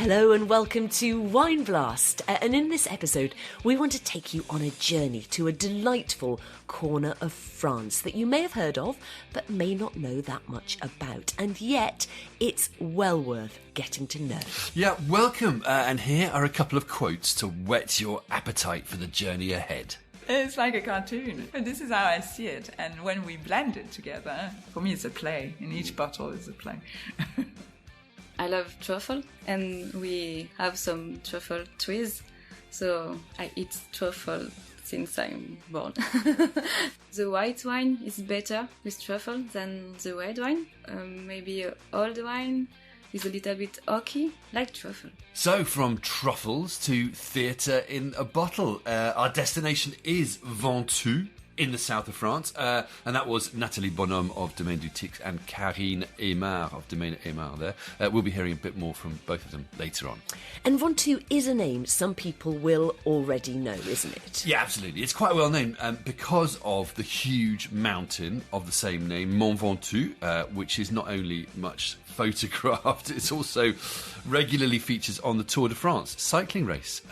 Hello and welcome to Wine Blast. And in this episode, we want to take you on a journey to a delightful corner of France that you may have heard of, but may not know that much about. And yet, it's well worth getting to know. Yeah, welcome. And here are a couple of quotes to whet your appetite for the journey ahead. It's like a cartoon. This is how I see it. And when we blend it together, for me it's a play. In each bottle is a play. I love truffle, and we have some truffle trees, so I eat truffle since I'm born. The white wine is better with truffle than the red wine. Maybe old wine is a little bit oaky, like truffle. So, from truffles to theatre in a bottle, our destination is Ventoux, in the south of France, and that was Nathalie Bonhomme of Domaine du Tix and Karine Aymar of Domaine Aymar there. We'll be hearing a bit more from both of them later on. And Ventoux is a name some people will already know, isn't it? Yeah, absolutely. It's quite well known because of the huge mountain of the same name, Mont Ventoux, which is not only much photographed, it's also regularly features on the Tour de France cycling race,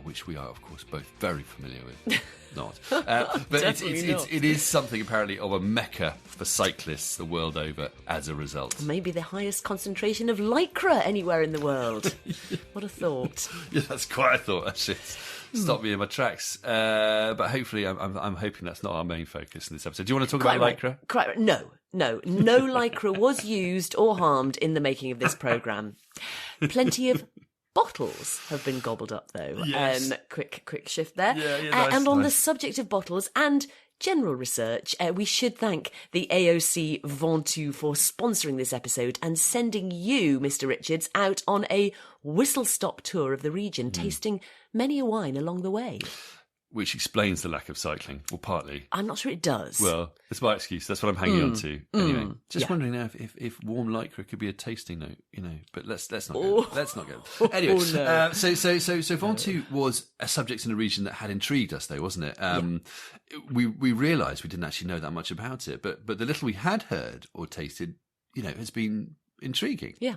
which we are, of course, both very familiar with. Not. But it is something apparently of a mecca for cyclists the world over as a result. Maybe the highest concentration of lycra anywhere in the world. What a thought. Yeah, that's quite a thought, actually. Stop me in my tracks. But hopefully I'm hoping that's not our main focus in this episode. Do you want to talk about lycra? Quite right. No lycra was used or harmed in the making of this programme. Plenty of bottles have been gobbled up, though. Yes. Quick shift there. Yeah, nice, and on the subject of bottles and general research, we should thank the AOC Ventoux for sponsoring this episode and sending you, Mr. Richards, out on a whistle-stop tour of the region, tasting many a wine along the way. Which explains the lack of cycling, or partly. I'm not sure it does. Well, it's my excuse. That's what I'm hanging on to. Anyway, just wondering now if warm lycra could be a tasting note, But let's not go. Let's not go. Anyway, no. So Ventoux was a subject in a region that had intrigued us, though, wasn't it? We realised we didn't actually know that much about it, but the little we had heard or tasted, has been intriguing. Yeah.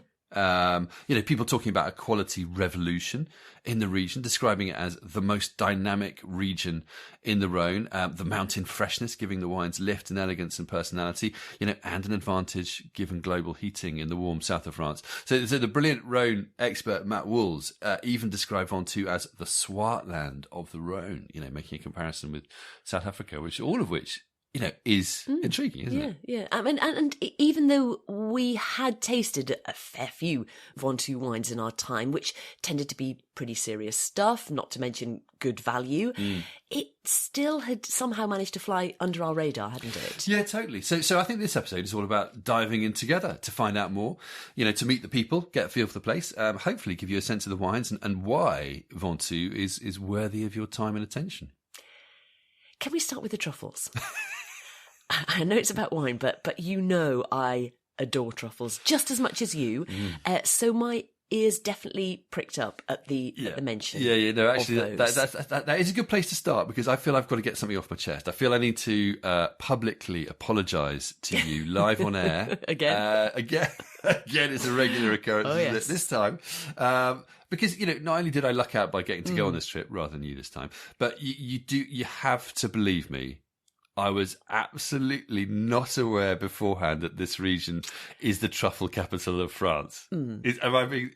People talking about a quality revolution in the region, describing it as the most dynamic region in the Rhône, the mountain freshness giving the wines lift and elegance and personality, and an advantage given global heating in the warm south of France. So the brilliant Rhône expert Matt Wools even described Ventoux as the Swartland of the Rhône, making a comparison with South Africa, all of which is intriguing, isn't it? Yeah. And even though we had tasted a fair few Ventoux wines in our time, which tended to be pretty serious stuff, not to mention good value, it still had somehow managed to fly under our radar, hadn't it? Yeah, totally. So I think this episode is all about diving in together to find out more, to meet the people, get a feel for the place, hopefully give you a sense of the wines and why Ventoux is worthy of your time and attention. Can we start with the truffles? I know it's about wine, but I adore truffles just as much as you. So my ears definitely pricked up at the mention. Yeah. No, actually, that is a good place to start because I feel I've got to get something off my chest. I feel I need to publicly apologise to you live on air again. Again, it's a regular occurrence. Yes. This time. Because, not only did I luck out by getting to go on this trip rather than you this time, but you have to believe me. I was absolutely not aware beforehand that this region is the truffle capital of France. Am I being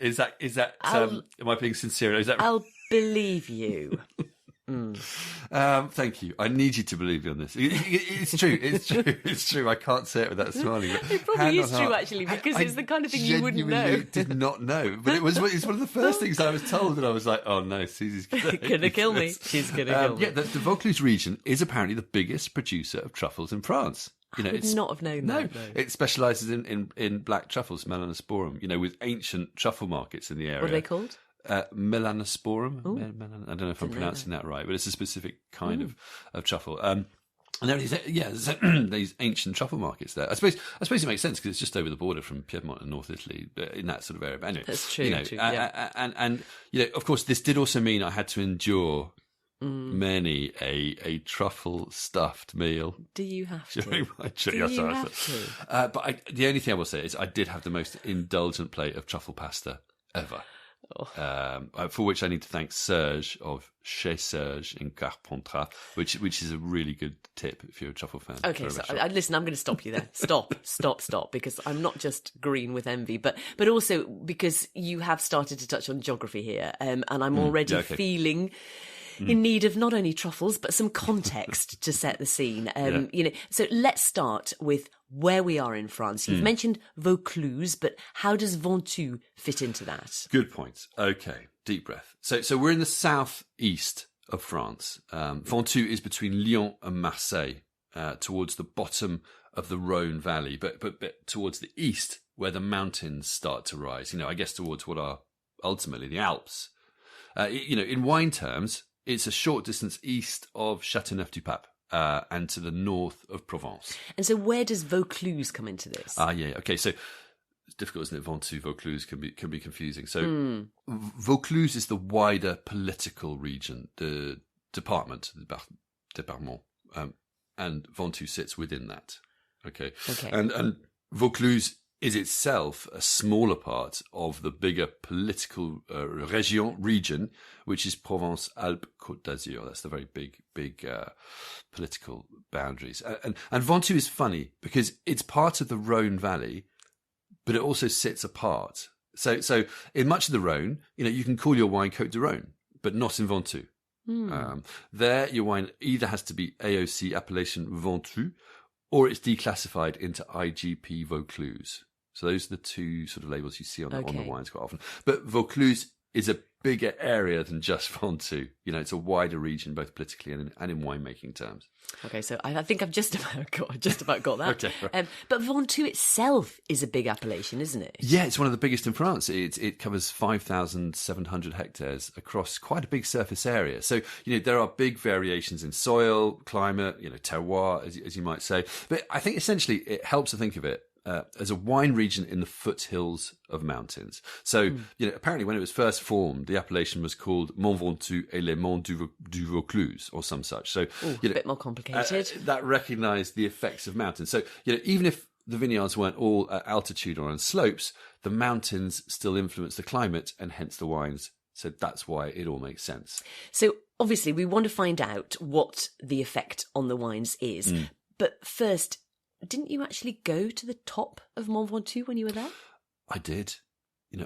sincere? I'll believe you. Thank you. I need you to believe me on this. It's true. It's true. I can't say it without smiling. But it probably is true, actually, because it's the kind of thing you wouldn't know. I did not know. But it's one of the first things I was told, and I was like, oh no, Susie's gonna kill me. She's gonna kill me. Yeah, the Vaucluse region is apparently the biggest producer of truffles in France. I would not have known that. No, it specialises in black truffles, melanosporum, with ancient truffle markets in the area. What are they called? Melanosporum. I don't know if I'm pronouncing that right, but it's a specific kind of truffle. And there is, these ancient truffle markets there. I suppose it makes sense because it's just over the border from Piedmont and North Italy, in that sort of area. But anyway, that's true. And of course, this did also mean I had to endure many a truffle stuffed meal. Do you have to? During my trip. But the only thing I will say is I did have the most indulgent plate of truffle pasta ever. for which I need to thank Serge of Chez Serge in Carpentras, which is a really good tip if you're a truffle fan. Okay, so listen, I'm going to stop you there. Stop, because I'm not just green with envy, but also because you have started to touch on geography here, and I'm already feeling in need of not only truffles but some context to set the scene. So let's start with where we are in France. You've mentioned Vaucluse, but how does Ventoux fit into that? Good point. Okay, deep breath. So we're in the southeast of France. Ventoux is between Lyon and Marseille, towards the bottom of the Rhône Valley, but towards the east where the mountains start to rise. I guess towards what are ultimately the Alps. In wine terms, it's a short distance east of Châteauneuf-du-Pape. And to the north of Provence. And so where does Vaucluse come into this? Yeah. Okay, so it's difficult, isn't it? Ventoux, Vaucluse can be confusing. So Vaucluse is the wider political region, the department, département, and Ventoux sits within that. Okay. And Vaucluse is itself a smaller part of the bigger political region, which is Provence-Alpes-Côte d'Azur. That's the very big political boundaries. And Ventoux is funny because it's part of the Rhône Valley, but it also sits apart. So in much of the Rhône, you can call your wine Côte de Rhône, but not in Ventoux. There, your wine either has to be AOC appellation Ventoux, or it's declassified into IGP Vaucluse. So those are the two sort of labels you see on the wines quite often. But Vaucluse is a bigger area than just Ventoux. It's a wider region, both politically and in winemaking terms. Okay, so I think I've just about got that. Okay, right. But Ventoux itself is a big appellation, isn't it? Yeah, it's one of the biggest in France. It covers 5,700 hectares across quite a big surface area. So, there are big variations in soil, climate, terroir, as you might say. But I think essentially it helps to think of it as a wine region in the foothills of mountains. So, apparently when it was first formed, the appellation was called Mont Ventoux et les Monts du Vaucluse, or some such. So, a bit more complicated. That recognised the effects of mountains. So, even if the vineyards weren't all at altitude or on slopes, the mountains still influence the climate and hence the wines. So that's why it all makes sense. So obviously we want to find out what the effect on the wines is. But first, didn't you actually go to the top of Mont Ventoux when you were there? I did.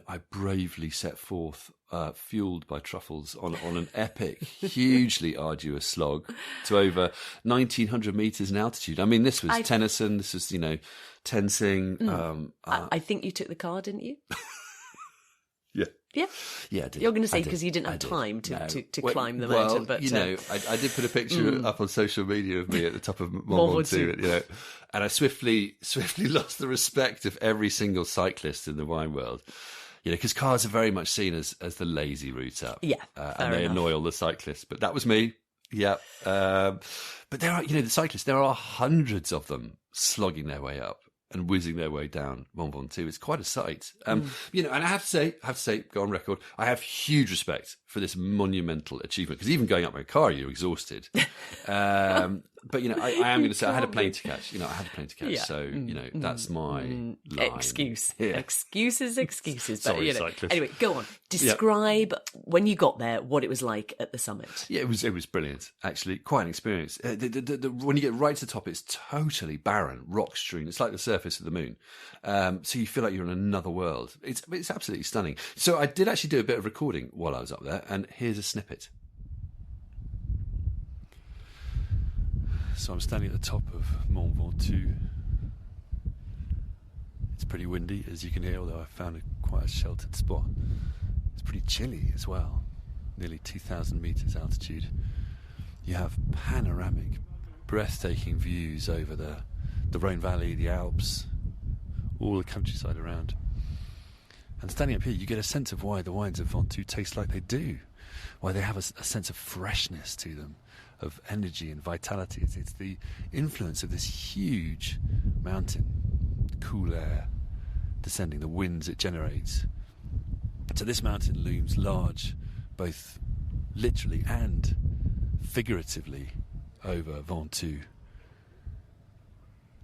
I bravely set forth, fueled by truffles, on an epic, hugely arduous slog to over 1,900 metres in altitude. I mean, this was Tennyson, this was, Tenzing. I think you took the car, didn't you? Yeah. Yeah, I did. You're going to say because you didn't have time to climb the mountain. But I did put a picture up on social media of me at the top of Mont Ventoux, and I swiftly lost the respect of every single cyclist in the wine world. Because cars are very much seen as the lazy route up. Yeah, and they annoy all the cyclists. But that was me. Yeah. But there are, the cyclists, there are hundreds of them slogging their way up and whizzing their way down Mont Ventoux. It's quite a sight. And I have to say, go on record, I have huge respect for this monumental achievement, because even going up my car, you're exhausted. But, I am going to say I had a plane to catch. Yeah. So, that's my line. Excuse. Yeah. Excuses. Sorry, but, cyclist. Anyway, go on. Describe when you got there, what it was like at the summit. Yeah, it was brilliant, actually. Quite an experience. When you get right to the top, it's totally barren, rock strewn. It's like the surface of the moon. So you feel like you're in another world. It's absolutely stunning. So I did actually do a bit of recording while I was up there, and here's a snippet. So I'm standing at the top of Mont Ventoux. It's pretty windy, as you can hear, although I found quite a sheltered spot. It's pretty chilly as well. Nearly 2,000 metres altitude. You have panoramic, breathtaking views over the Rhône Valley, the Alps, all the countryside around. And standing up here, you get a sense of why the wines of Ventoux taste like they do, why they have a sense of freshness to them, of energy and vitality. It's the influence of this huge mountain, cool air descending, the winds it generates. So this mountain looms large, both literally and figuratively, over Ventoux.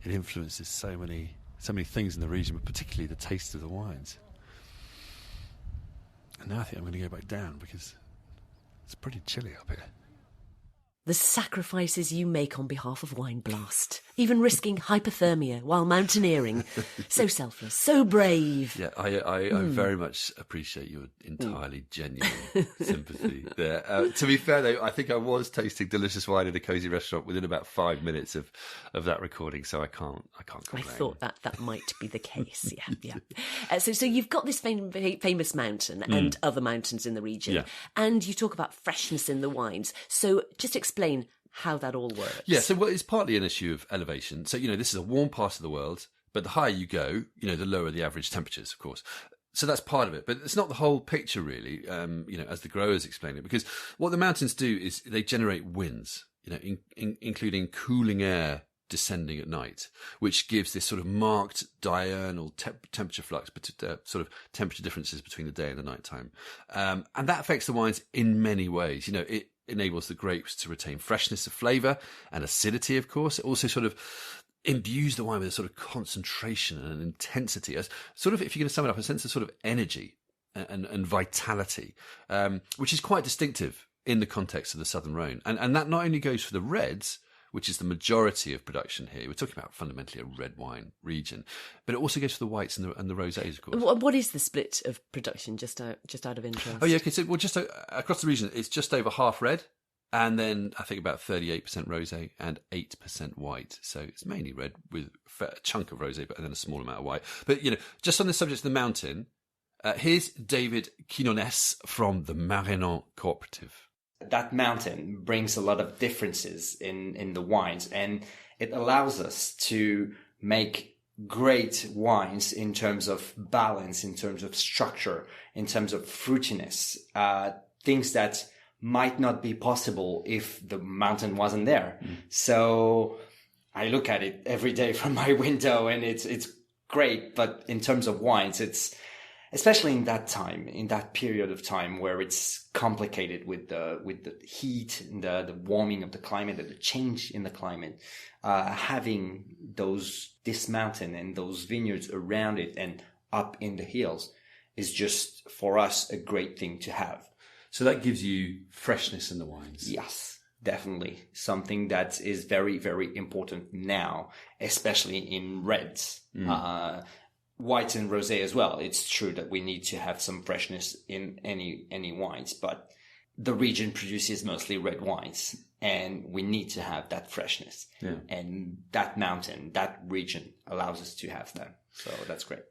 It influences so many things in the region, but particularly the taste of the wines. And now I think I'm going to go back down because it's pretty chilly up here. The sacrifices you make on behalf of Wine Blast, even risking hypothermia while mountaineering. So selfless, so brave. Yeah, I very much appreciate your entirely genuine sympathy there. To be fair, though, I think I was tasting delicious wine in a cosy restaurant within about 5 minutes of that recording, so I can't complain. I thought that might be the case. Yeah. So you've got this famous mountain and other mountains in the region, and you talk about freshness in the wines. So just explain how that all works. Yeah, so it's partly an issue of elevation. So, this is a warm part of the world, but the higher you go, the lower the average temperatures, of course. So that's part of it, but it's not the whole picture really, as the growers explain it, because what the mountains do is they generate winds, including cooling air descending at night, which gives this sort of marked diurnal temperature flux, sort of temperature differences between the day and the night time. And that affects the wines in many ways. It enables the grapes to retain freshness of flavour and acidity, of course. It also sort of imbues the wine with a sort of concentration and an intensity, as sort of, if you're going to sum it up, a sense of sort of energy and vitality, which is quite distinctive in the context of the Southern Rhône. And that not only goes for the reds, which is the majority of production here. We're talking about fundamentally a red wine region, but it also goes for the whites and the rosés, of course. What is the split of production, just out of interest? Oh, yeah, okay. So, just across the region, it's just over half red, and then I think about 38% rosé and 8% white. So it's mainly red with a chunk of rosé, but then a small amount of white. But just on the subject of the mountain, here's David Quinones from the Marignan Cooperative. That mountain brings a lot of differences in the wines, and it allows us to make great wines in terms of balance, in terms of structure, in terms of fruitiness, things that might not be possible if the mountain wasn't there. So I look at it every day from my window, and it's great. But in terms of wines, it's especially in that period of time where it's complicated with the heat and the warming of the climate and the change in the climate, having this mountain and those vineyards around it and up in the hills is just, for us, a great thing to have. So that gives you freshness in the wines. Yes, definitely. Something that is very, very important now, especially in reds. Whites and rosé as well. It's true that we need to have some freshness in any wines, but the region produces mostly red wines, and we need to have that freshness. Yeah. And that mountain, that region allows us to have that. So that's great.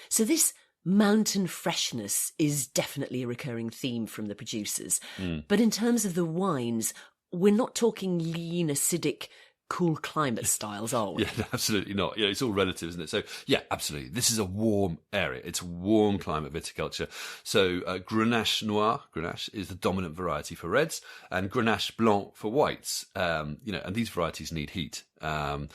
So this mountain freshness is definitely a recurring theme from the producers. But in terms of the wines, we're not talking lean, acidic, cool climate styles, are we? Yeah, absolutely not. It's all relative, isn't it? So, yeah, absolutely. This is a warm area. It's warm climate viticulture. So, Grenache Noir, Grenache, is the dominant variety for reds, and Grenache Blanc for whites. And these varieties need heat. And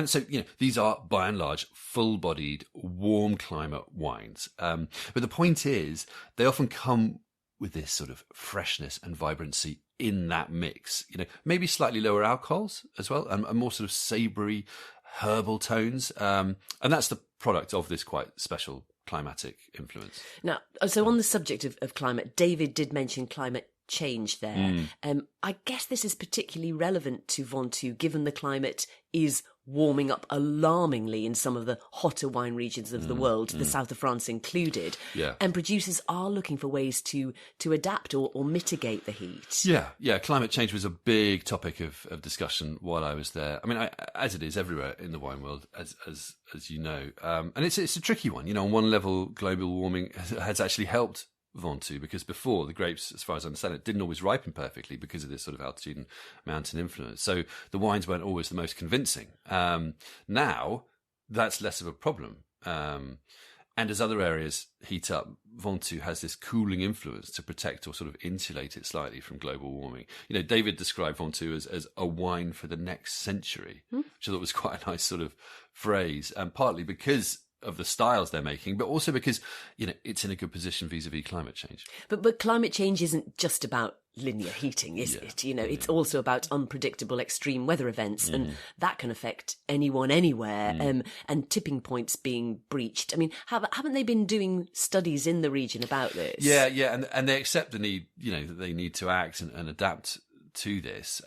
so, these are by and large full-bodied, warm climate wines. But the point is, they often come with this sort of freshness and vibrancy in that mix, maybe slightly lower alcohols as well, and more sort of savoury herbal tones. And that's the product of this quite special climatic influence. Now, so on the subject of climate, David did mention climate change there. I guess this is particularly relevant to Ventoux, given the climate is warming up alarmingly in some of the hotter wine regions of the world, the south of France included. Yeah. And producers are looking for ways to adapt or mitigate the heat. Yeah. Climate change was a big topic of discussion while I was there. I mean, as it is everywhere in the wine world, as you know. And it's a tricky one. On one level, global warming has actually helped Ventoux, because before, the grapes, as far as I understand it, didn't always ripen perfectly because of this sort of altitude and mountain influence. So the wines weren't always the most convincing. Now, that's less of a problem. And as other areas heat up, Ventoux has this cooling influence to protect or sort of insulate it slightly from global warming. David described Ventoux as a wine for the next century, which I thought was quite a nice sort of phrase, and partly because of the styles they're making, but also because it's in a good position vis-a-vis climate change. But climate change isn't just about linear heating, is it? You know, it's also about unpredictable extreme weather events, and that can affect anyone, anywhere, and tipping points being breached. I mean, haven't they been doing studies in the region about this? Yeah, and they accept the need, that they need to act and adapt to this,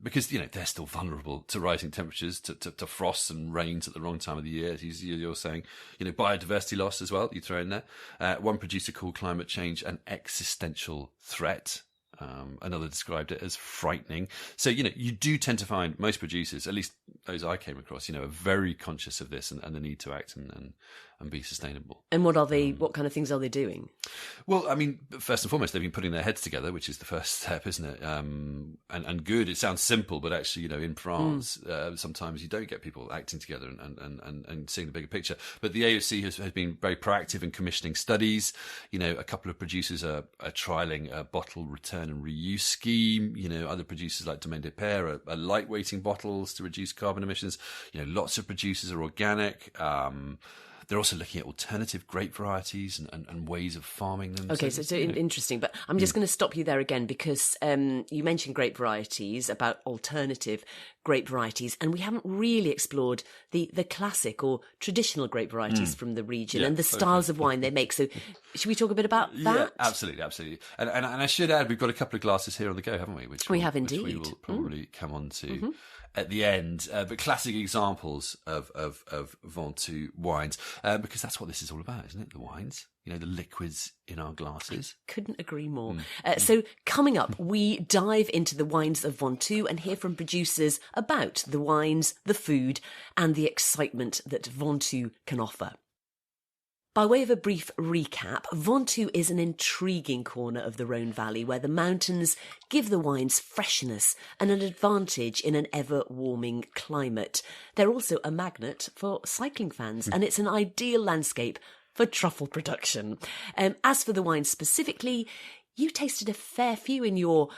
because they're still vulnerable to rising temperatures, to frosts and rains at the wrong time of the year. As you're saying, biodiversity loss as well. You throw in there. One producer called climate change an existential threat. Another described it as frightening. So, you do tend to find most producers, at least those I came across, are very conscious of this and the need to act and be sustainable. And what are they? What kind of things are they doing? Well, I mean, first and foremost, they've been putting their heads together, which is the first step, isn't it? And good. It sounds simple, but actually, in France, sometimes you don't get people acting together and seeing the bigger picture. But the AOC has been very proactive in commissioning studies. A couple of producers are trialling a bottle return and reuse scheme. Other producers like Domaine des Pères are lightweighting bottles to reduce carbon emissions. Lots of producers are organic. They're also looking at alternative grape varieties and ways of farming them. Okay, so interesting. But I'm just going to stop you there again, because you mentioned grape varieties, about alternative grape varieties, and we haven't really explored the classic or traditional grape varieties from the region and the styles of wine they make. So should we talk a bit about that? Yeah, absolutely. And I should add, we've got a couple of glasses here on the go, haven't we? Which we have indeed. Which we will probably come on to at the end. But classic examples of Ventoux wines, because that's what this is all about, isn't it? The wines, the liquids in our glasses. Couldn't agree more. So coming up, we dive into the wines of Ventoux and hear from producers about the wines, the food, and the excitement that Ventoux can offer. By way of a brief recap, Ventoux is an intriguing corner of the Rhône Valley where the mountains give the wines freshness and an advantage in an ever-warming climate. They're also a magnet for cycling fans, and it's an ideal landscape for truffle production. As for the wines specifically, you tasted a fair few in your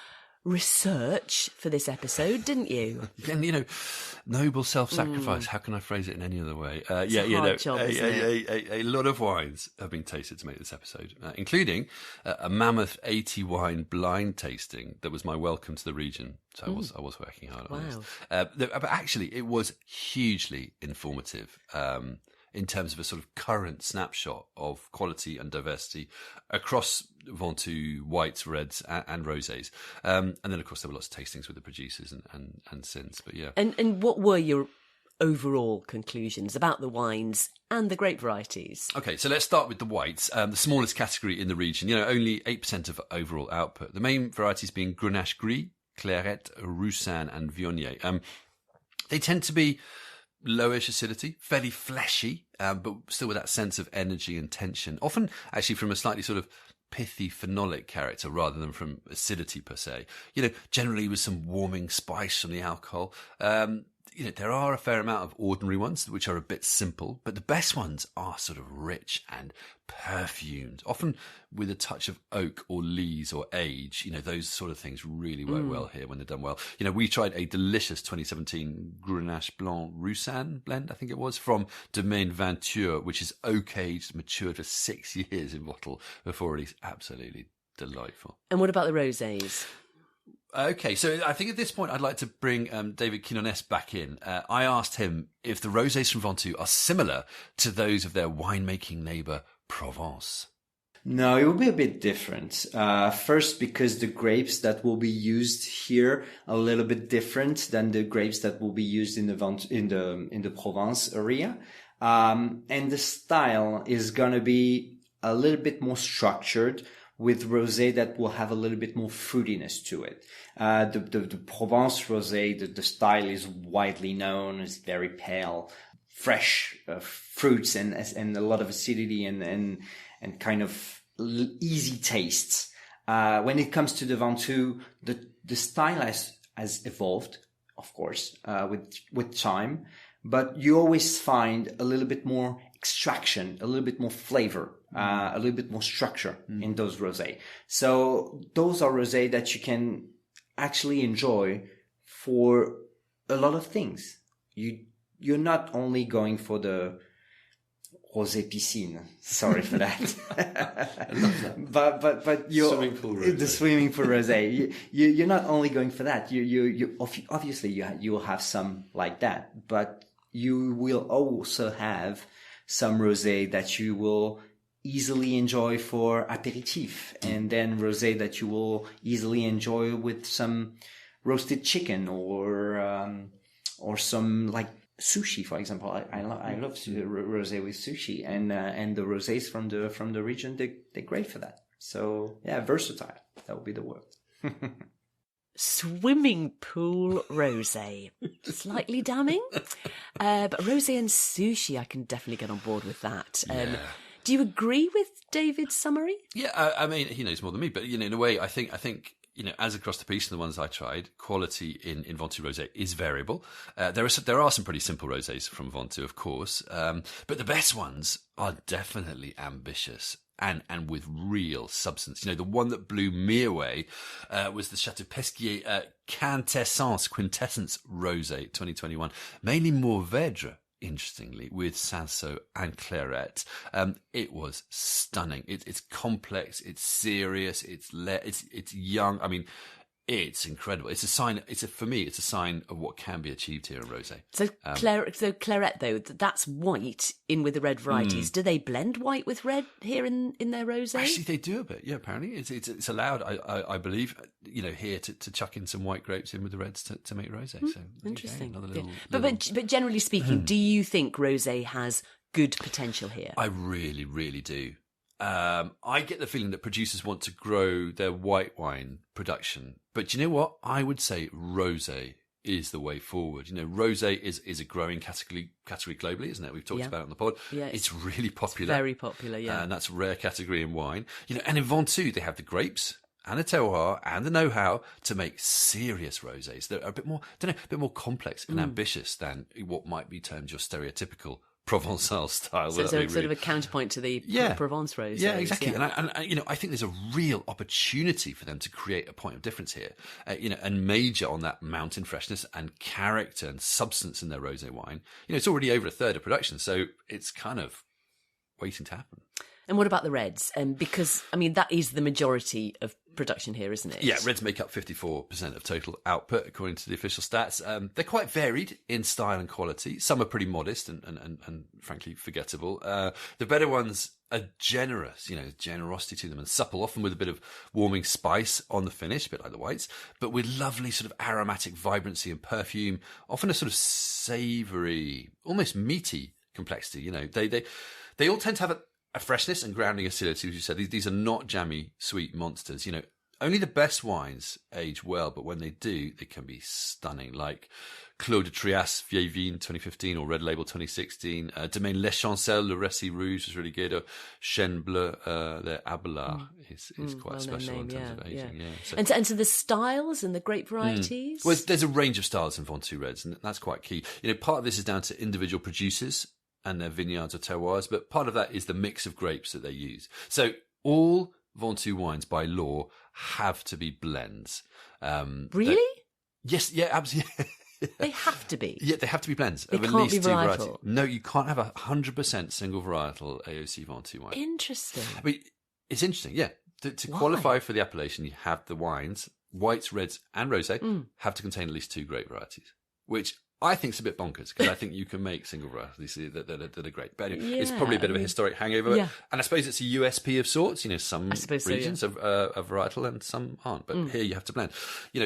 research for this episode, didn't you? And noble self-sacrifice. How can I phrase it in any other way? A lot of wines have been tasted to make this episode, including a mammoth 80 wine blind tasting that was my welcome to the region. So I was working hard on this. But actually, it was hugely informative. In terms of a sort of current snapshot of quality and diversity across Ventoux whites, reds, and rosés. And then, of course, there were lots of tastings with the producers and since. But yeah. And what were your overall conclusions about the wines and the grape varieties? Okay, so let's start with the whites, the smallest category in the region. Only 8% of overall output. The main varieties being Grenache Gris, Clairette, Roussanne, and Viognier. They tend to be lowish acidity, fairly fleshy, but still with that sense of energy and tension. Often, actually, from a slightly sort of pithy phenolic character rather than from acidity per se. Generally with some warming spice from the alcohol. There are a fair amount of ordinary ones which are a bit simple, but the best ones are sort of rich and perfumed, often with a touch of oak or lees or age. Those sort of things really work well here when they're done well. We tried a delicious 2017 Grenache Blanc Roussanne blend, I think it was, from Domaine Ventoux, which is oak aged, matured for 6 years in bottle before release. Absolutely delightful. And what about the rosés? Okay, so I think at this point I'd like to bring David Quinones back in. I asked him if the rosés from Ventoux are similar to those of their winemaking neighbour Provence. No, it will be a bit different. First, because the grapes that will be used here are a little bit different than the grapes that will be used in the Provence area, and the style is gonna be a little bit more structured, with rosé that will have a little bit more fruitiness to it. The Provence rosé, the style is widely known, it's very pale, fresh fruits and a lot of acidity and kind of easy tastes. When it comes to the Ventoux, the style has evolved, of course, with time, but you always find a little bit more extraction, a little bit more flavor, a little bit more structure in those rosé. So those are rosé that you can actually enjoy for a lot of things. You're not only going for the rosé piscine. Sorry for that. I love that. But you're Swimming pool rosé. the swimming pool rosé. You're not only going for that. You obviously you will have some like that, but you will also have some rosé that you will easily enjoy for aperitif, and then rosé that you will easily enjoy with some roasted chicken or some like sushi, for example. I love rosé with sushi, and the rosés from the region, they're great for that. So yeah, versatile. That would be the word. Swimming pool rosé. Slightly damning. But rosé and sushi, I can definitely get on board with that. Do you agree with David's summary? Yeah, I mean, he knows more than me, but in a way, I think as across the piece, in the ones I tried, quality in Ventoux rosé is variable. There are some pretty simple rosés from Ventoux, of course, but the best ones are definitely ambitious and with real substance. The one that blew me away was the Chateau Pesquier Quintessence Rosé 2021, mainly Mourvèdre. Interestingly, with Cinsault and Clairette. It was stunning. It's complex, it's serious, it's young. I mean, it's incredible. It's a sign. For me, it's a sign of what can be achieved here in rosé. So Clairette, though, that's white in with the red varieties. Do they blend white with red here in their rosé? Actually, they do a bit. Yeah, apparently it's allowed. I believe here to chuck in some white grapes in with the reds to make rosé. So interesting. Little, but generally speaking, do you think rosé has good potential here? I really, really do. I get the feeling that producers want to grow their white wine production, but you know what? I would say rosé is the way forward. Rosé is a growing category globally, isn't it? We've talked about it on the pod. Yeah, it's really popular. It's very popular, yeah. And that's a rare category in wine. And in Ventoux, they have the grapes and the terroir and the know-how to make serious rosés that are a bit more complex and ambitious than what might be termed your stereotypical Provençal style. So it's sort of a counterpoint to the Provence rose. Yeah, exactly. Yeah. And I think there's a real opportunity for them to create a point of difference here, and major on that mountain freshness and character and substance in their rosé wine. It's already over a third of production, so it's kind of waiting to happen. And what about the reds? Because, that is the majority of production here, isn't it? Yeah, reds make up 54% of total output, according to the official stats. They're quite varied in style and quality. Some are pretty modest and frankly, forgettable. The better ones are generous, generosity to them, and supple, often with a bit of warming spice on the finish, a bit like the whites, but with lovely sort of aromatic vibrancy and perfume, often a sort of savoury, almost meaty complexity. They all tend to have a freshness and grounding acidity, as you said. These are not jammy, sweet monsters. Only the best wines age well, but when they do, they can be stunning. Like Clos de Trias Vieille Vigne 2015 or Red Label 2016. Domaine Les Chancelles, Le Récit Rouge was really good. Or Chêne Bleu, the Abelard is quite special in terms of aging. Yeah. And so the styles and the grape varieties? Well, there's a range of styles in Ventoux reds, and that's quite key. Part of this is down to individual producers and their vineyards or terroirs, but part of that is the mix of grapes that they use. So all Ventoux wines by law have to be blends. Really? Yes, yeah, absolutely. They have to be? Yeah, they have to be blends They of at can't least be two varieties. varietal? No, you can't have 100% single varietal AOC Ventoux wine. Interesting. It's interesting, yeah. To qualify for the appellation, you have the wines, whites, reds and rosé, have to contain at least two grape varieties, which I think it's a bit bonkers, because I think you can make single varieties that are great. But anyway, it's probably a bit of a historic hangover. Yeah. And I suppose it's a USP of sorts. Some regions so, are varietal and some aren't. But here you have to blend.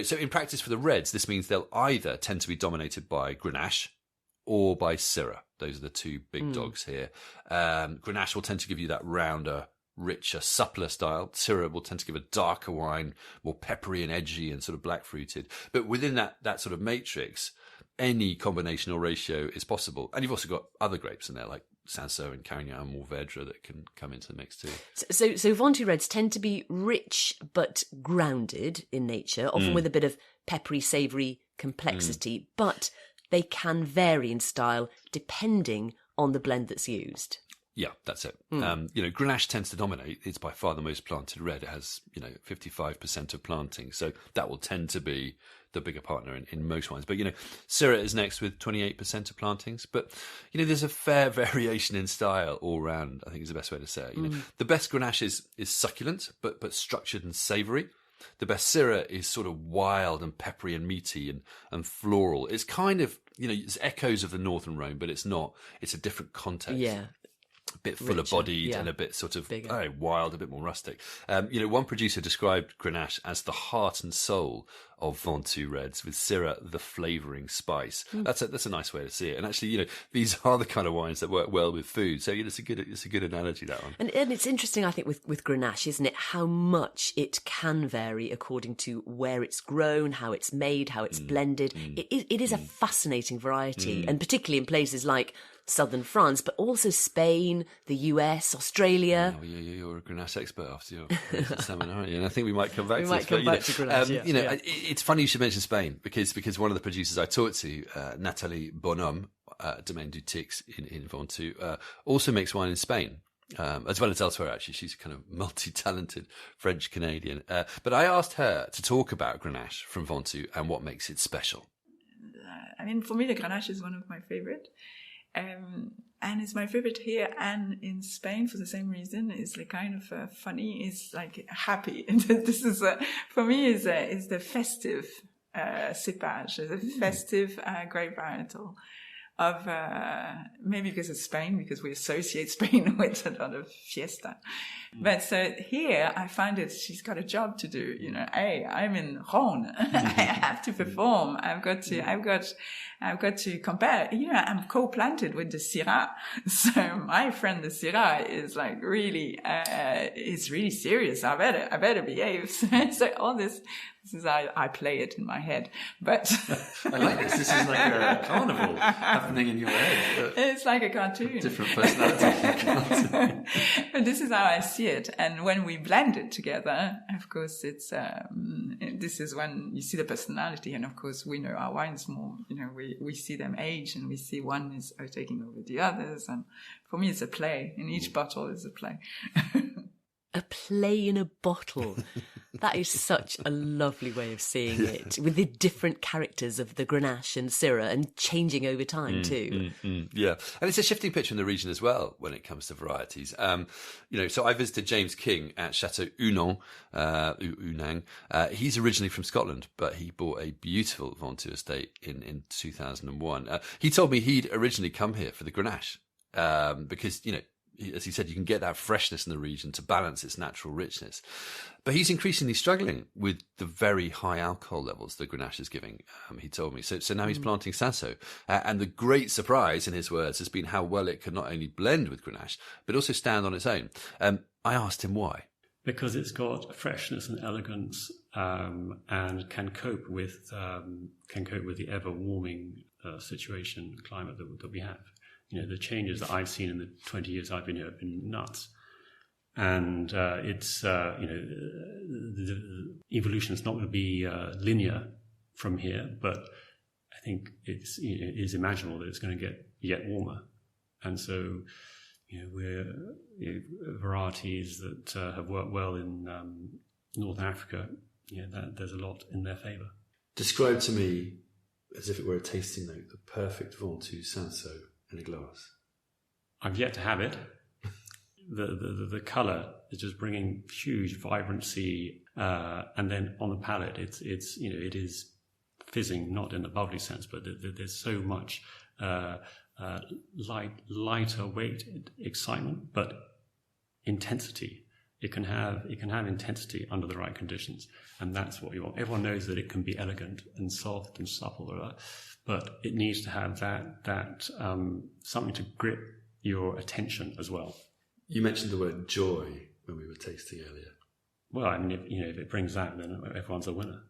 So in practice for the reds, this means they'll either tend to be dominated by Grenache or by Syrah. Those are the two big dogs here. Grenache will tend to give you that rounder, richer, suppler style. Syrah will tend to give a darker wine, more peppery and edgy and sort of black fruited. But within that sort of matrix, any combination or ratio is possible. And you've also got other grapes in there, like Cinsault and Carignan and Mourvèdre, that can come into the mix too. So Ventoux reds tend to be rich but grounded in nature, often with a bit of peppery, savoury complexity, but they can vary in style depending on the blend that's used. Yeah, that's it. Grenache tends to dominate. It's by far the most planted red. It has, 55% of planting. So that will tend to be the bigger partner in most wines. But, Syrah is next with 28% of plantings. But, there's a fair variation in style all round, I think is the best way to say it. The best Grenache is succulent, but structured and savoury. The best Syrah is sort of wild and peppery and meaty and floral. It's kind of, it's echoes of the northern Rhône, but it's not. It's a different context. Yeah. A bit fuller bodied and a bit sort of wild, a bit more rustic. One producer described Grenache as the heart and soul of Ventoux reds, with Syrah the flavouring spice. That's a nice way to see it. And actually, these are the kind of wines that work well with food. So it's a good analogy, that one. And it's interesting, I think, with Grenache, isn't it, how much it can vary according to where it's grown, how it's made, how it's blended. It is a fascinating variety, and particularly in places like southern France, but also Spain, the US, Australia. Oh, you're a Grenache expert after your seminar, aren't you? And I think we might come back to this. To Grenache, it's funny you should mention Spain because one of the producers I talked to, Nathalie Bonhomme, Domaine du Tix in Ventoux, also makes wine in Spain. As well as elsewhere, actually. She's a kind of multi-talented French-Canadian. But I asked her to talk about Grenache from Ventoux and what makes it special. For me, the Grenache is one of my favorite. And it's my favorite here and in Spain for the same reason. It's like kind of funny. It's like happy. This is for me is the festive cépage, the festive grape varietal of maybe because of Spain, because we associate Spain with a lot of fiesta. But so here I find it, she's got a job to do, hey, I'm in Rhône. I have to perform. I've got to compare, I'm co-planted with the Syrah. So my friend, the Syrah, is like really, is really serious. I better behave. So all this is how I play it in my head. But I like this. This is like a carnival happening in your head. It's like a cartoon. Different personality. But this is how I see it. And when we blend it together, of course, it's this is when you see the personality. And of course, we know our wines more. We see them age, and we see one is taking over the others. And for me, it's a play. In each bottle is a play. A play in a bottle. That is such a lovely way of seeing it, with the different characters of the Grenache and Syrah and changing over time too. Yeah, and it's a shifting picture in the region as well when it comes to varieties. So I visited James King at Chateau Unang. He's originally from Scotland, but he bought a beautiful Ventoux estate in 2001. He told me he'd originally come here for the Grenache because, as he said, you can get that freshness in the region to balance its natural richness. But he's increasingly struggling with the very high alcohol levels that Grenache is giving, he told me. So now he's planting Cinsault. And the great surprise, in his words, has been how well it can not only blend with Grenache, but also stand on its own. I asked him why. Because it's got freshness and elegance, and can cope with the ever warming climate that we have. The changes that I've seen in the 20 years I've been here have been nuts. And the evolution is not going to be linear from here, but I think it is imaginable that it's going to get yet warmer. And so, we're varieties that have worked well in Northern Africa. There's a lot in their favour. Describe to me, as if it were a tasting note, the perfect Ventoux Cinsault in a glass. I've yet to have it. The colour is just bringing huge vibrancy, and then on the palate, it is fizzing, not in the bubbly sense, but there's so much lighter weight excitement, but intensity. It can have intensity under the right conditions, and that's what we want. Everyone knows that it can be elegant and soft and supple, but it needs to have that something to grip your attention as well. You mentioned the word joy when we were tasting earlier. Well, I mean, if it brings that, then everyone's a winner.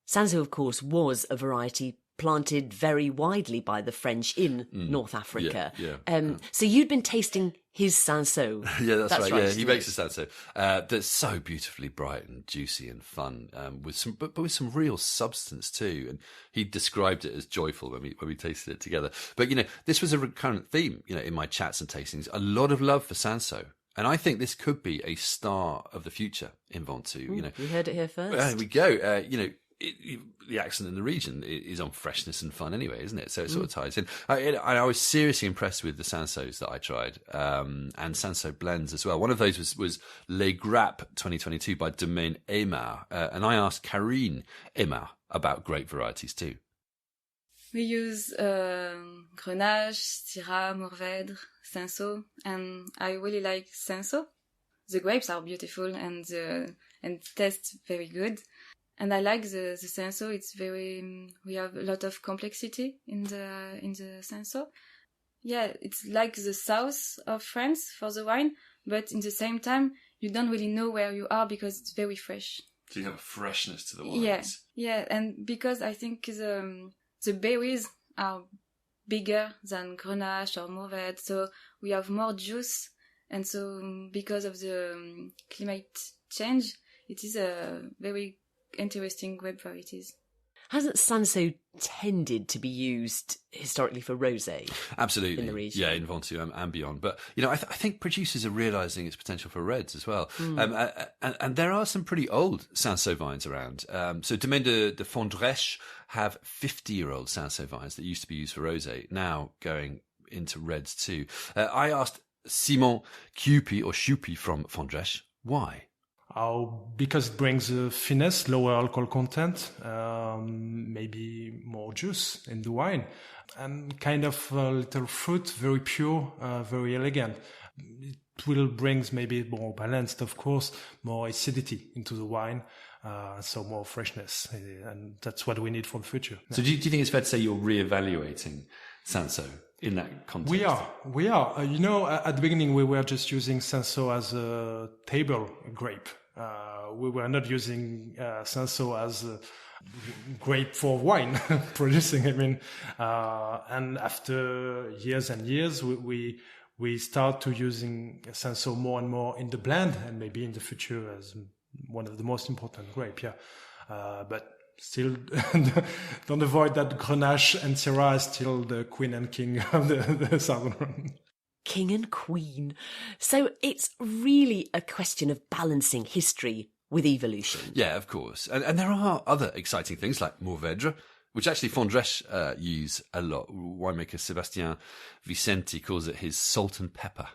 Cinsault, of course, was a variety planted very widely by the French in North Africa. Yeah. So you'd been tasting his Cinsault. Yeah, that's right. Yeah, he isn't makes it? a Cinsault that's so beautifully bright and juicy and fun, but with some real substance too. And he described it as joyful when we tasted it together. But this was a recurrent theme, in my chats and tastings. A lot of love for Cinsault. And I think this could be a star of the future in Ventoux. You heard it here first. There we go. The accent in the region is on freshness and fun anyway, isn't it? So it sort of ties in. I was seriously impressed with the Cinsauts that I tried, and Cinsault blends as well. One of those was Les Grappes 2022 by Domaine Aymar, and I asked Karine Aymar about grape varieties too. We use Grenache, Syrah, Mourvèdre, Cinsault, and I really like Cinsault. The grapes are beautiful and taste very good. And I like the Cinsault. It's very. We have a lot of complexity in the Cinsault. Yeah, it's like the south of France for the wine, but in the same time, you don't really know where you are because it's very fresh. So you have a freshness to the wines. Yeah, and because I think the berries are bigger than Grenache or Mourvèdre, so we have more juice, and so because of the climate change, it is a very interesting grape varieties. Hasn't Cinsault tended to be used historically for rosé? Absolutely. In the region? Yeah, in Ventoux and beyond. But, I think producers are realising its potential for reds as well. And there are some pretty old Cinsault vines around. So Domaine de Fondrèche have 50-year-old Cinsault vines that used to be used for rosé, now going into reds too. I asked Simon Choupi from Fondrèche why. Because it brings finesse, lower alcohol content, maybe more juice in the wine, and kind of a little fruit, very pure, very elegant. It will bring maybe more balanced, of course, more acidity into the wine, so more freshness, and that's what we need for the future. So do you think it's fair to say you're re-evaluating Cinsault in that context? We are. At the beginning we were just using Cinsault as a table grape. We were not using Cinsault as a grape for wine producing. And after years and years, we start to using Cinsault more and more in the blend, and maybe in the future as one of the most important grape. Yeah, but still, don't avoid that Grenache and Syrah is still the queen and king of the Southern. King and queen. So it's really a question of balancing history with evolution. Yeah, of course. And there are other exciting things like Mourvèdre, which actually Fondrèche use a lot. Winemaker Sébastien Vicenti calls it his salt and pepper.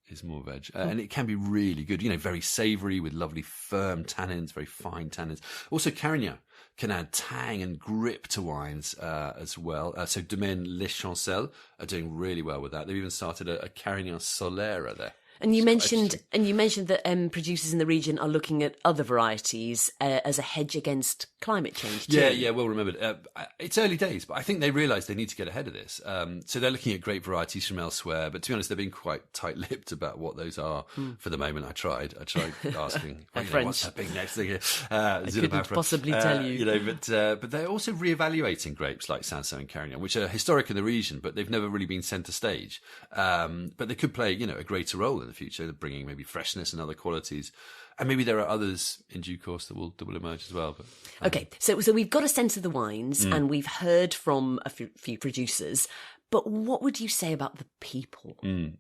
Is Mourvèdre, and it can be really good. Very savoury with lovely firm tannins, very fine tannins. Also, Carignan can add tang and grip to wines as well. So Domaine Les Chancelles are doing really well with that. They've even started a Carignan Solera there. And you mentioned that producers in the region are looking at other varieties as a hedge against climate change too. Yeah, well remembered. It's early days, but I think they realise they need to get ahead of this. So they're looking at grape varieties from elsewhere, but to be honest, they're being quite tight-lipped about what those are for the moment. I tried asking, what's happening next thing here? I couldn't possibly tell you. But they're also re-evaluating grapes like Cinsault and Carignan, which are historic in the region, but they've never really been centre stage. But they could play, a greater role in the future, bringing maybe freshness and other qualities, and maybe there are others in due course that will emerge as well. But okay, so we've got a sense of the wines, and we've heard from a few producers. But what would you say about the people?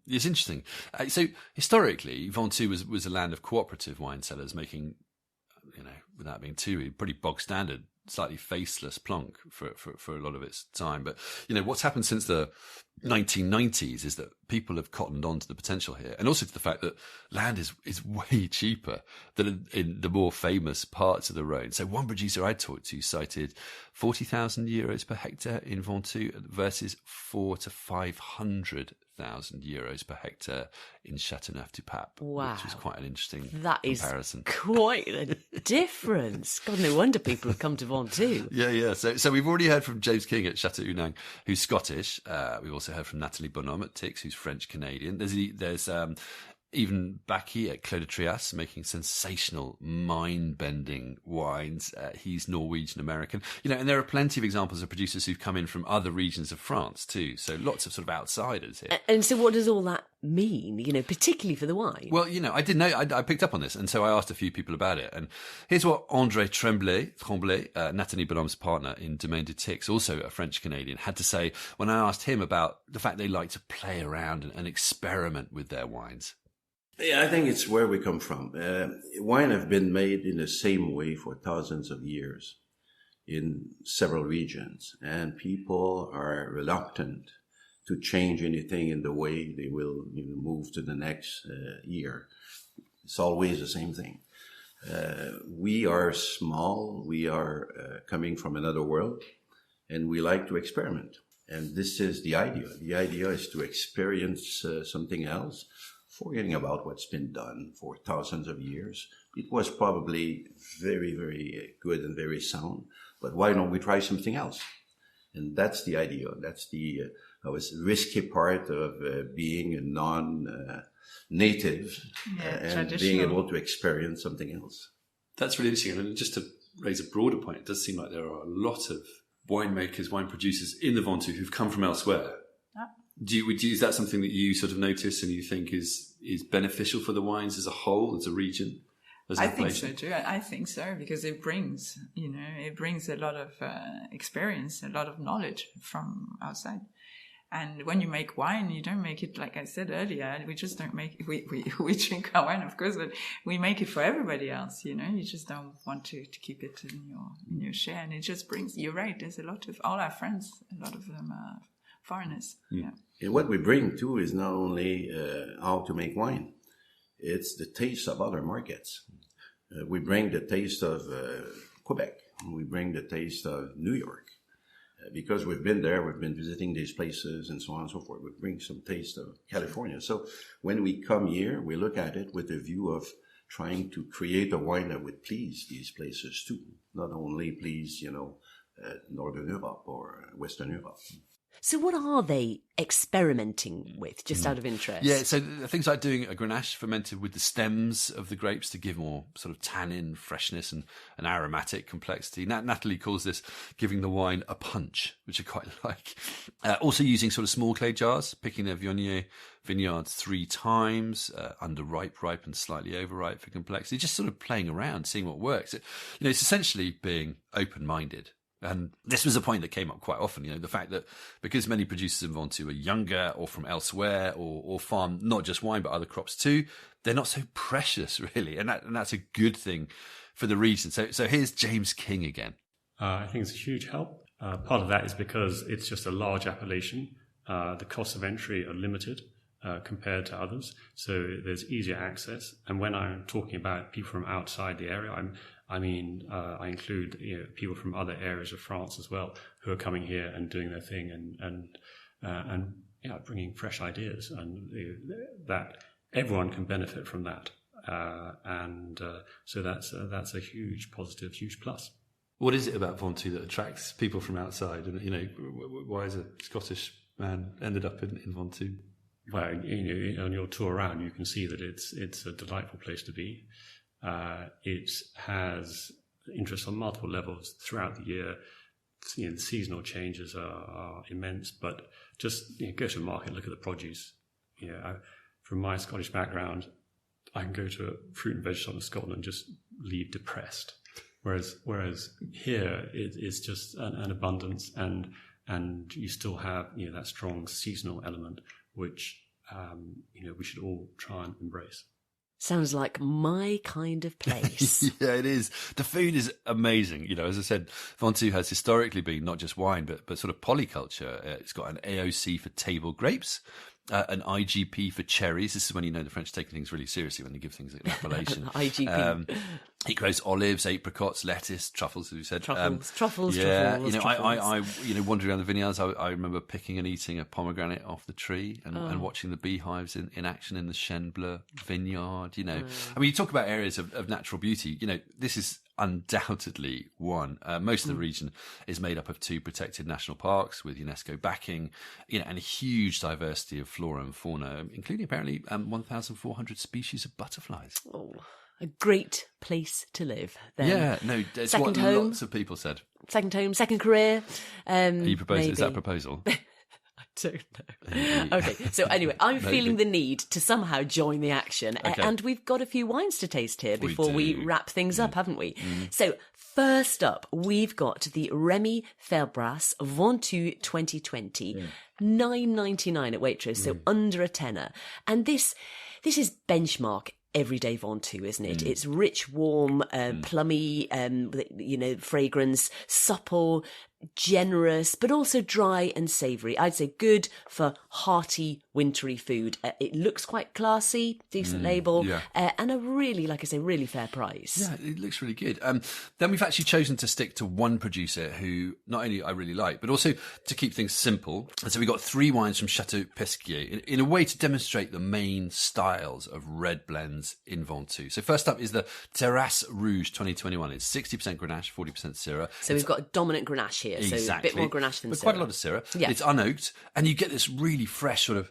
It's interesting. So historically, Ventoux was a land of cooperative wine sellers making, without being too pretty bog standard, slightly faceless plonk for a lot of its time. But what's happened since the 1990s is that people have cottoned on to the potential here, and also to the fact that land is way cheaper than in the more famous parts of the Rhône. So one producer I talked to cited 40,000 euros per hectare in Ventoux versus 400,000 to 500,000 euros per hectare in Châteauneuf-du-Pape. Wow, which is quite an interesting That comparison. is quite a difference. God, no wonder people have come to Ventoux. Yeah. So we've already heard from James King at Château Unang, who's Scottish. We've also heard from Nathalie Bonhomme at Tix, who's French Canadian. There's even Baki at Clos de Trias, making sensational, mind-bending wines. He's Norwegian-American. And there are plenty of examples of producers who've come in from other regions of France too. So lots of sort of outsiders here. And so what does all that mean, particularly for the wine? Well, I didn't know. I picked up on this, and so I asked a few people about it. And here's what André Tremblay, Nathalie Bonhomme's partner in Domaine de Tix, also a French-Canadian, had to say when I asked him about the fact they like to play around and experiment with their wines. Yeah, I think it's where we come from. Wine have been made in the same way for thousands of years in several regions, and people are reluctant to change anything in the way they will move to the next year. It's always the same thing. We are small, we are coming from another world, and we like to experiment. And this is the idea. The idea is to experience something else, forgetting about what's been done for thousands of years. It was probably very, very good and very sound, but why don't we try something else? And that's the idea. That's the risky part of being a non-native and being able to experience something else. That's really interesting. And just to raise a broader point, it does seem like there are a lot of winemakers, wine producers in the Ventoux who've come from elsewhere. Is that something that you sort of notice and you think is beneficial for the wines as a whole, as a region? I think so too. I think so, because it brings a lot of experience, a lot of knowledge from outside. And when you make wine, you don't make it, like I said earlier, we just don't make it, we drink our wine, of course, but we make it for everybody else, you just don't want to keep it in your share. And it just brings, you're right, there's a lot of, all our friends, a lot of them are foreigners. Yeah. And what we bring too is not only how to make wine, it's the taste of other markets. We bring the taste of Quebec, we bring the taste of New York. Because we've been there, we've been visiting these places and so on and so forth. We bring some taste of California. So when we come here, we look at it with the view of trying to create a wine that would please these places too. Not only please, Northern Europe or Western Europe. So what are they experimenting with, just out of interest? Yeah, so things like doing a Grenache fermented with the stems of the grapes to give more sort of tannin, freshness and an aromatic complexity. Natalie calls this giving the wine a punch, which I quite like. Also using sort of small clay jars, picking their Viognier vineyards 3 times, underripe, ripe and slightly overripe for complexity, just sort of playing around, seeing what works. It's essentially being open-minded. And this was a point that came up quite often, the fact that because many producers in Ventoux are younger or from elsewhere or farm not just wine but other crops too, they're not so precious really, and that's a good thing for the region. So here's James King again. I think it's a huge help. Part of that is because it's just a large appellation. The costs of entry are limited compared to others, so there's easier access. And when I'm talking about people from outside the area, I include people from other areas of France as well who are coming here and doing their thing and bringing fresh ideas, and that everyone can benefit from that. So that's a huge positive, huge plus. What is it about Ventoux that attracts people from outside? And why is a Scottish man ended up in Ventoux? Well, on your tour around, you can see that it's a delightful place to be. It has interest on multiple levels throughout the year. The seasonal changes are immense, but just go to a market and look at the produce. From my Scottish background, I can go to a fruit and veg shop in Scotland and just leave depressed. Whereas here it's just an abundance, and you still have that strong seasonal element, which we should all try and embrace. Sounds like my kind of place. Yeah, it is. The food is amazing. As I said, Ventoux has historically been not just wine, but sort of polyculture. It's got an AOC for table grapes, an IGP for cherries. This is when the French take things really seriously when they give things an appellation. IGP. It grows olives, apricots, lettuce, truffles, as we said. Truffles. Yeah, truffles. I wandering around the vineyards, I remember picking and eating a pomegranate off the tree and watching the beehives in action in the Chêne Bleu vineyard. You talk about areas of natural beauty. This is undoubtedly one. Most of the region is made up of 2 protected national parks with UNESCO backing, and a huge diversity of flora and fauna, including apparently 1,400 species of butterflies. Oh, a great place to live. Then. Yeah, no, it's second what home. Lots of people said. Second home, second career. Are you proposing? Maybe. Is that a proposal? Don't know. Okay, so anyway, I'm feeling the need to somehow join the action. Okay. And we've got a few wines to taste here before we do. wrap things up, haven't we? So first up, we've got the Rémy Felbras Ventoux 2020, $9.99 at Waitrose, so under a tenner. And this is benchmark everyday Ventoux, isn't it? It's rich, warm, plummy, fragrance, supple, generous, but also dry and savoury. I'd say good for hearty, wintry food. It looks quite classy, decent label, and a really, like I say, really fair price. Yeah, it looks really good. Then we've actually chosen to stick to one producer who not only I really like, but also to keep things simple. And so we've got 3 wines from Chateau Pesquier in a way to demonstrate the main styles of red blends in Ventoux. So first up is the Terrasse Rouge 2021. It's 60% Grenache, 40% Syrah. So we've got a dominant Grenache here. Exactly. So a bit more Grenache than but Syrah. quite a lot of Syrah. Yeah. It's unoaked, and you get this really fresh sort of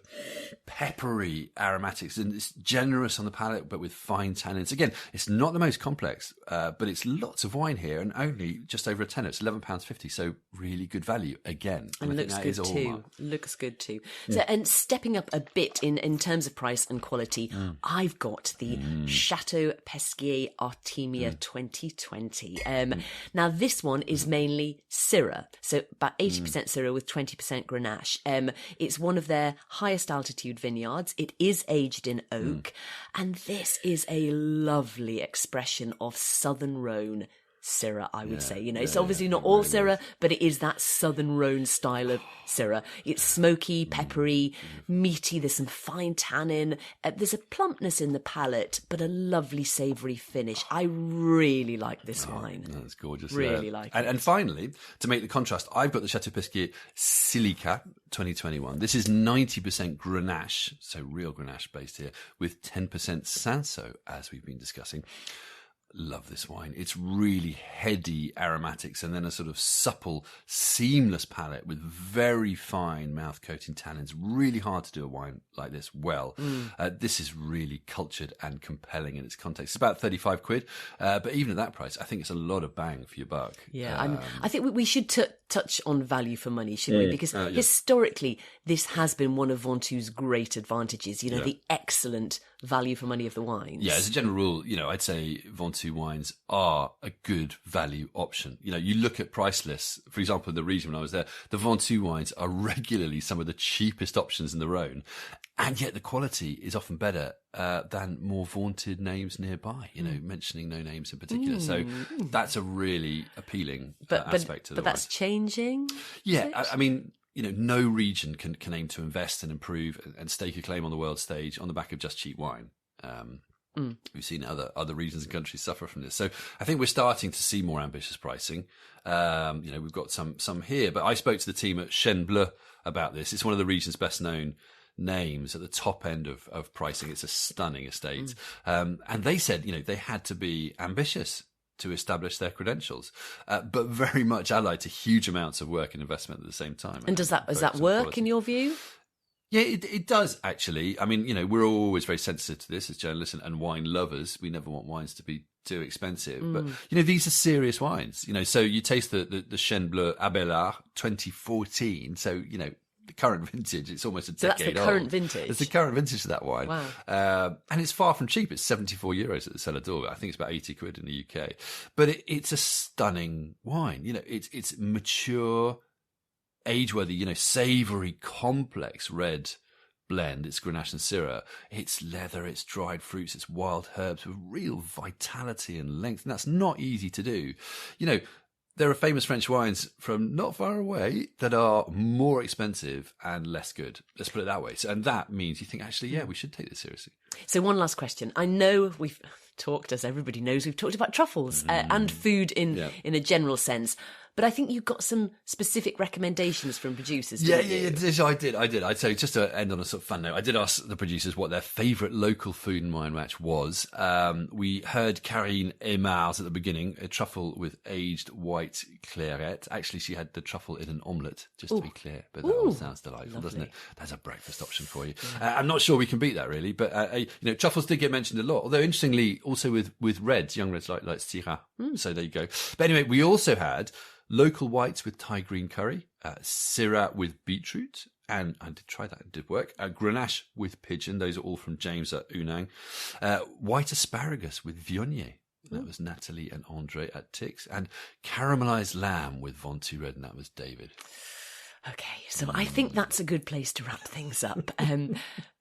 peppery aromatics, and it's generous on the palate, but with fine tannins. Again, it's not the most complex, but it's lots of wine here, and only just over a tenner. It's £11.50, so really good value again. And looks good too. Looks good too. So, and stepping up a bit in terms of price and quality, I've got the Chateau Pesquier Artemia 2020. Now this one is mainly Syrah, so about 80% Syrah with 20% Grenache. It's one of their highest altitude vineyards. It is aged in oak, and this is a lovely expression of southern Rhône Syrah, I would say. It's obviously not all Syrah, but it is that southern Rhône style of Syrah. It's smoky, peppery, meaty. There's some fine tannin. There's a plumpness in the palate, but a lovely savoury finish. I really like this wine. That's gorgeous. Really like it. And finally, to make the contrast, I've got the Chateau Pesquier Silica 2021. This is 90% Grenache, so real Grenache based here, with 10% Cinsault, as we've been discussing. Love this wine. It's really heady aromatics and then a sort of supple, seamless palate with very fine mouth coating tannins. Really hard to do a wine like this well. This is really cultured and compelling in its context. It's about 35 quid, but even at that price, I think it's a lot of bang for your buck. Yeah, I think we should touch on value for money, shouldn't we? Because historically, this has been one of Ventoux's great advantages, the excellent value for money of the wines. Yeah, as a general rule, I'd say Ventoux wines are a good value option. You look at price lists, for example, in the region when I was there, the Ventoux wines are regularly some of the cheapest options in the Rhône, and yet the quality is often better than more vaunted names nearby, mentioning no names in particular. So that's a really appealing aspect to the But that's changing? Yeah, I mean, no region can aim to invest and improve and stake a claim on the world stage on the back of just cheap wine. We've seen other regions and countries suffer from this. So I think we're starting to see more ambitious pricing. We've got some here, but I spoke to the team at Chêne Bleu about this. It's one of the region's best known names at the top end of pricing. It's a stunning estate. And they said, they had to be ambitious to establish their credentials, but very much allied to huge amounts of work and investment at the same time. And does that work in your view? Yeah, it does actually. I mean, we're always very sensitive to this as journalists and wine lovers. We never want wines to be too expensive, but these are serious wines. So you taste the Chêne Bleu Abelard 2014. So the current vintage, it's almost a decade old. So that's the current vintage? It's the current vintage of that wine. Wow. And it's far from cheap. It's €74 at the Cellar d'Or. I think it's about 80 quid in the UK. But it's a stunning wine. It's mature, age-worthy, savoury, complex red blend. It's Grenache and Syrah. It's leather, it's dried fruits, it's wild herbs with real vitality and length. And that's not easy to do. There are famous French wines from not far away that are more expensive and less good. Let's put it that way. And that means you think, actually, we should take this seriously. So one last question. I know we've talked, as everybody knows, we've talked about truffles and food in a general sense. But I think you got some specific recommendations from producers. Yeah, didn't you? I did. I'd say, just to end on a sort of fun note, I did ask the producers what their favourite local food and wine match was. We heard Karine Aymars at the beginning, a truffle with aged white claret. Actually, she had the truffle in an omelette, just to be clear. But that all sounds delightful, doesn't it? That's a breakfast option for you. I'm not sure we can beat that, really. But, truffles did get mentioned a lot. Although, interestingly, also with reds, young reds like Syrah. So there you go. But anyway, we also had local whites with Thai green curry, Syrah with beetroot, and I did try that, it did work. Grenache with pigeon, those are all from James at Unang. White asparagus with Viognier, that was Natalie and Andre at Tix. And caramelised lamb with Ventoux red, and that was David. Okay, so I think that's a good place to wrap things up.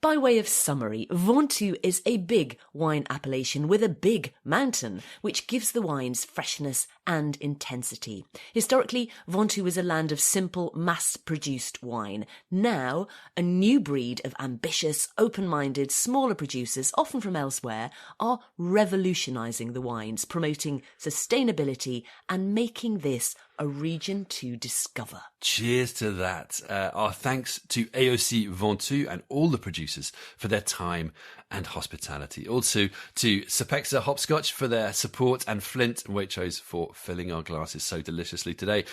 By way of summary, Ventoux is a big wine appellation with a big mountain, which gives the wines freshness and intensity. Historically, Ventoux was a land of simple, mass-produced wine. Now, a new breed of ambitious, open-minded, smaller producers, often from elsewhere, are revolutionising the wines, promoting sustainability and making this a region to discover. Cheers to that. Our thanks to AOC Ventoux and all the producers for their time and hospitality. Also to Sapexa Hopscotch for their support, and Flint and Waitrose for filling our glasses so deliciously today.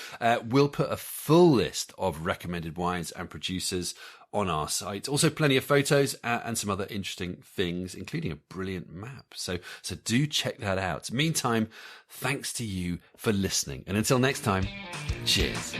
We'll put a full list of recommended wines and producers on our site. Also plenty of photos and some other interesting things, including a brilliant map. So do check that out. Meantime, thanks to you for listening. And until next time, cheers.